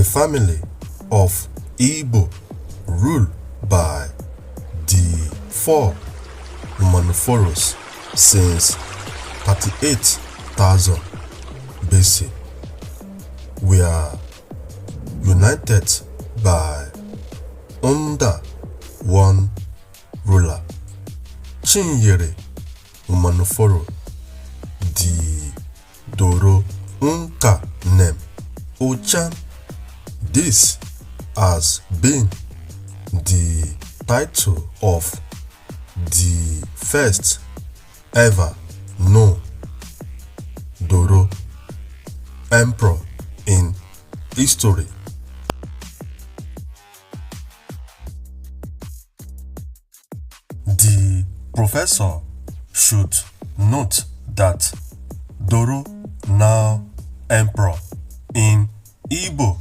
The family of Igbo ruled by the four Umanuforos since 38,000 BC were united by under one ruler, Chinyere Umanuforo. The Doro Nka name Ochan. This has been the title of the first ever known Doro emperor in history. The professor should note that Doro, now emperor in Igbo